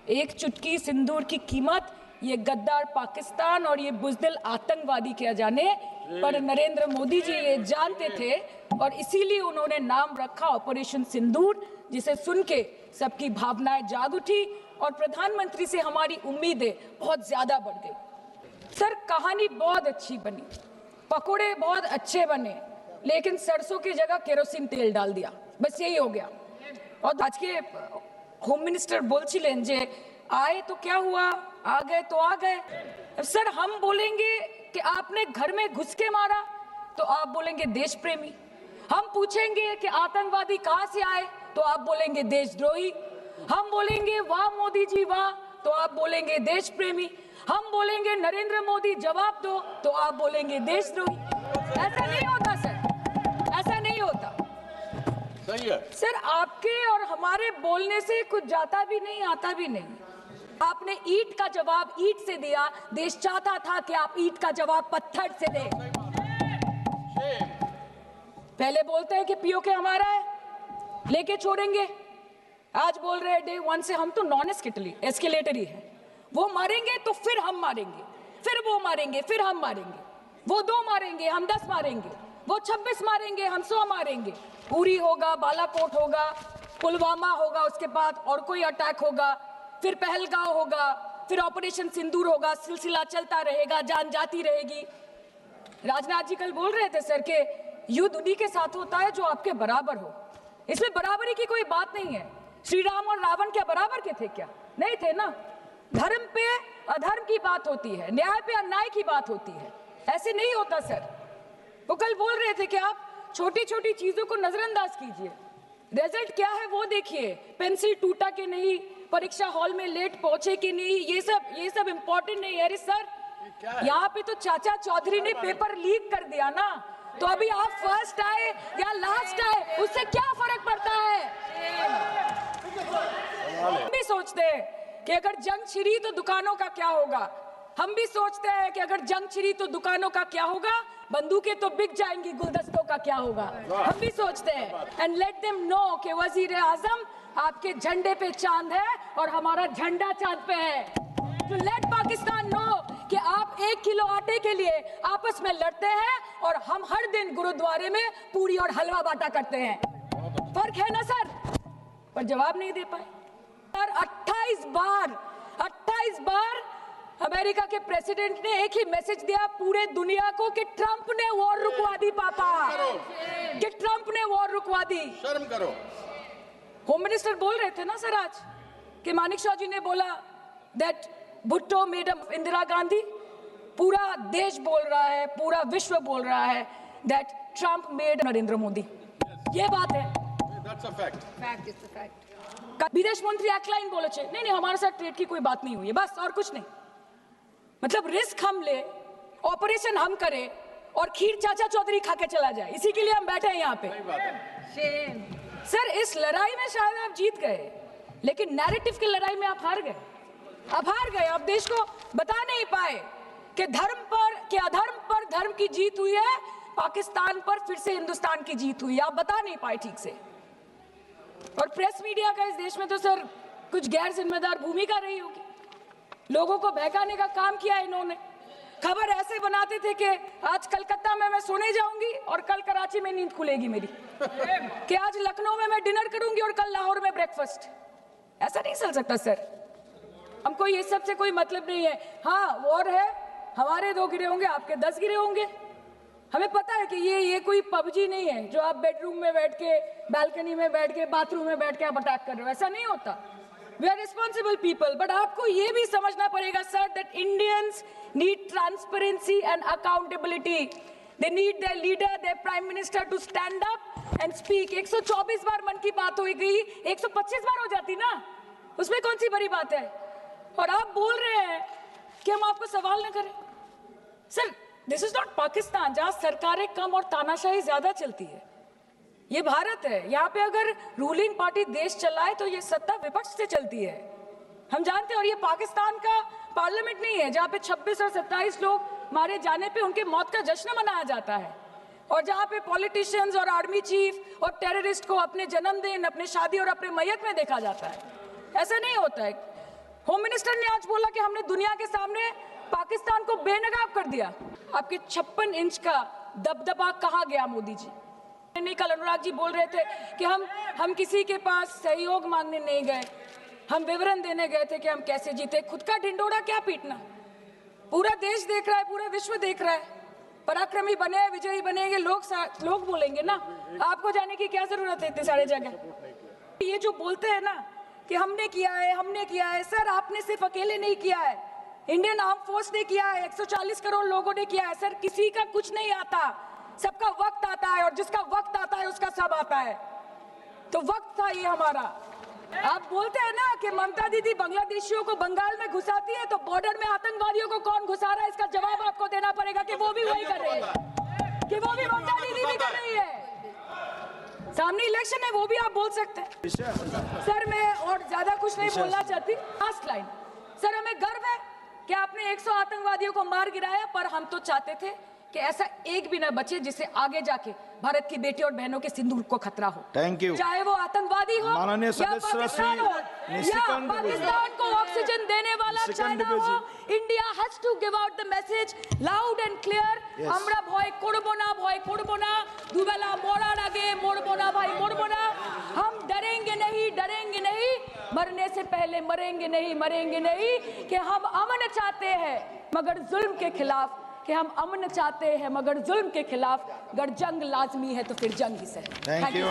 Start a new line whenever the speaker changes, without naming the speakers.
एक चुटकी सिंदूर की कीमत ये गद्दार पाकिस्तान और ये बुज़दिल आतंकवादी क्या जाने, पर नरेंद्र मोदी जी ये जानते थे और इसीलिए उन्होंने नाम रखा ऑपरेशन सिंदूर, जिसे सुन के सबकी भावनाएं जाग उठी और प्रधानमंत्री से हमारी उम्मीदें बहुत ज्यादा बढ़ गई। सर, कहानी बहुत अच्छी बनी, पकोड़े बहुत अच्छे बने, लेकिन सरसों की जगह केरोसिन तेल डाल दिया, बस यही हो गया। और आज के होम मिनिस्टर बोलছিলেন যে आए तो क्या हुआ, आ गए तो आ गए। सर, हम बोलेंगे कि आपने घर में घुस के मारा तो आप बोलेंगे देश प्रेमी। हम पूछेंगे कि आतंकवादी कहां से आए तो आप बोलेंगे देशद्रोही। हम बोलेंगे वाह मोदी जी वाह तो आप बोलेंगे देश प्रेमी। हम बोलेंगे नरेंद्र मोदी जवाब दो तो आप बोलेंगे देशद्रोही। ऐसा नहीं होता सर, ऐसा नहीं होता।
सही है
सर, आपके और हमारे बोलने से कुछ जाता भी नहीं आता भी नहीं। आपने ईंट का जवाब ईंट से दिया, देश चाहता था कि आप ईंट का जवाब पत्थर से दें। पहले बोलते हैं कि पीओके हमारा है, लेके छोड़ेंगे, आज बोल रहे हैं डे वन से हम तो नॉन एस्केलेटरी है। वो मारेंगे तो फिर हम मारेंगे, फिर वो मारेंगे, फिर हम मारेंगे, वो 2 मारेंगे हम 10 मारेंगे, वो 26 मारेंगे हम 100 मारेंगे। उरी होगा, बालाकोट होगा, पुलवामा होगा, उसके बाद और कोई अटैक होगा, फिर पहलगांव होगा, फिर ऑपरेशन सिंदूर होगा, सिलसिला चलता रहेगा, जान जाती रहेगी। राजनाथ जी कल बोल रहे थे सर के युद्ध उन्हीं के साथ होता है जो आपके बराबर हो। इसमें बराबरी की कोई बात नहीं है। श्री राम और रावण क्या बराबर के थे क्या? नहीं थे ना। धर्म पे अधर्म की बात होती है, न्याय पे अन्याय की बात होती है, ऐसे नहीं होता सर। वो कल बोल रहे थे कि आप छोटी छोटी चीजों को नजरअंदाज कीजिए, रिजल्ट क्या है वो देखिए। पेंसिल टूटा कि नहीं, परीक्षा हॉल में लेट पहुंचे कि नहीं, ये सब इम्पोर्टेंट नहीं है। अरे सर, यहाँ पे तो चाचा चौधरी ने पेपर लीक कर दिया ना, तो अभी आप फर्स्ट आए या लास्ट आए उससे क्या फर्क पड़ता है? हम भी सोचते हैं कि अगर जंग छिड़ी तो दुकानों का क्या होगा। हम भी सोचते हैं कि अगर जंग छिड़ी तो दुकानों का क्या होगा, बंदूकें तो बिक जाएंगी, गुलदस्तों का क्या होगा। हम भी सोचते हैं। एंड लेट देम नो कि वजीर आजम आपके झंडे पे चांद है और हमारा झंडा चांद पे है। तो लेट पाकिस्तान नो कि आप 1 किलो आटे के लिए आपस में लड़ते हैं और हम हर दिन गुरुद्वारे में पूरी और हलवा बांटा करते हैं। फर्क है ना सर? पर जवाब नहीं दे पाए। सर, 28 बार अमेरिका के प्रेसिडेंट ने एक ही मैसेज दिया पूरे दुनिया को कि ट्रंप ने वॉर रुकवा दी पापा, कि ट्रंप ने वॉर रुकवा दी।
शर्म करो।
होम मिनिस्टर बोल रहे थे ना सर आज कि मानिक शाह जी ने बोला दैट भुट्टो मेड इंदिरा गांधी। पूरा देश बोल रहा है, पूरा विश्व बोल रहा है that Trump made Narendra Modi. ये बात है,
That's a fact.
Fact is the fact. विदेश मंत्री एक्लाइन बोले छे नहीं हमारे साथ ट्रेड की कोई बात नहीं हुई है, बस और कुछ नहीं। मतलब रिस्क हम ले, ऑपरेशन हम करें और खीर चाचा चौधरी खा के चला जाए, इसी के लिए हम बैठे हैं यहाँ पे। सर, इस लड़ाई में शायद आप जीत गए, लेकिन नैरेटिव की लड़ाई में आप हार गए। आप हार गए, आप देश को बता नहीं पाए कि धर्म पर कि अधर्म पर धर्म की जीत हुई है, पाकिस्तान पर फिर से हिंदुस्तान की जीत हुई है, आप बता नहीं पाए ठीक से। और प्रेस मीडिया का इस देश में तो सर कुछ गैर जिम्मेदार भूमिका रही होगी। लोगों को बहकाने का काम किया इन्होंने। खबर ऐसे बनाते थे कि आज कलकत्ता में मैं सोने जाऊंगी और कल कराची में नींद खुलेगी मेरी, कि आज लखनऊ में मैं डिनर करूंगी और कल लाहौर में ब्रेकफास्ट। ऐसा नहीं चल सकता सर। हमको ये सब से कोई मतलब नहीं है। हाँ, वॉर है, हमारे 2 गिरे होंगे, आपके 10 गिरे होंगे। हमें पता है कि ये कोई पबजी नहीं है जो आप बेडरूम में बैठ के, बालकनी में बैठ के, बाथरूम में बैठ के आप अटैक कर रहे हो। ऐसा नहीं होता। We are responsible people, but आपको ये भी समझना पड़ेगा sir that Indians need transparency and accountability. They need their leader, their prime minister to stand up and speak. 124 बार मन की बात हो गई, 125 बार हो जाती ना, उसमें कौन सी बड़ी बात है? और आप बोल रहे हैं कि हम आपको सवाल न करें। Sir, this is not Pakistan जहां सरकारें कम और तानाशाही ज्यादा चलती है। ये भारत है, यहाँ पे अगर रूलिंग पार्टी देश चलाए तो ये सत्ता विपक्ष से चलती है, हम जानते हैं। और ये पाकिस्तान का पार्लियामेंट नहीं है जहाँ पे 26 और 27 लोग मारे जाने पे उनके मौत का जश्न मनाया जाता है, और जहाँ पे पॉलिटिशियंस और आर्मी चीफ और टेररिस्ट को अपने जन्मदिन, अपने शादी और अपने मैयत में देखा जाता है। ऐसा नहीं होता है। होम मिनिस्टर ने आज बोला कि हमने दुनिया के सामने पाकिस्तान को बेनकाब कर दिया। आपके 56 इंच का दबदबा कहाँ गया मोदी जी? नहीं, कल अनुराग जी बोल रहे थे कि हम किसी के पास सहयोग मांगने नहीं गए, हम विवरण देने गए थे कि हम कैसे जीते। खुद का ढिंडोरा क्या पीटना? पूरा देश देख रहा है, पूरा विश्व देख रहा है। पराक्रमी बने, विजयी बनेंगे लोग बोलेंगे ना, आपको जाने की क्या जरूरत है इतने सारे जगह। ये जो बोलते हैं ना कि हमने किया है, सर आपने सिर्फ अकेले नहीं किया है, इंडियन आर्म फोर्स ने किया है, 140 करोड़ लोगों ने किया है। सर किसी का कुछ नहीं आता, सबका वक्त आता है, और जिसका वक्त आता है उसका सब आता है। तो वक्त था ये हमारा। आप बोलते हैं ना कि ममता दीदी बांग्लादेशियों को बंगाल में घुसाती है, तो बॉर्डर में आतंकवादियों को कौन घुसा रहा है, इसका जवाब आपको देना पड़ेगा कि वो भी वही कर रही है, कि वो भी ममता दीदी भी कर रही है। सामने इलेक्शन है, वो भी आप बोल सकते हैं। सर मैं और ज्यादा कुछ नहीं बोलना चाहती। लास्ट लाइन, सर हमें गर्व है कि आपने 100 आतंकवादियों को मार गिराया, पर हम तो चाहते थे कि ऐसा एक भी न बचे जिससे आगे जाके भारत की बेटी और बहनों के सिंदूर को खतरा हो।
Thank you.
चाहे वो आतंकवादी हो
माननीय
या
सदस्य
पाकिस्तान हो या पाकिस्तान को ऑक्सीजन देने वाला चाइना हो, India has to give out the message loud and clear. আমরা ভয় করব না দুবেলা মরার আগে মরবো না ভাই, মরবো না। हम डरेंगे नहीं, मरने से पहले मरेंगे नहीं कि हम अमन चाहते हैं मगर जुल्म के खिलाफ, कि हम अमन चाहते हैं मगर जुल्म के खिलाफ। अगर जंग लाजमी है तो फिर जंग ही सही।
Thank you.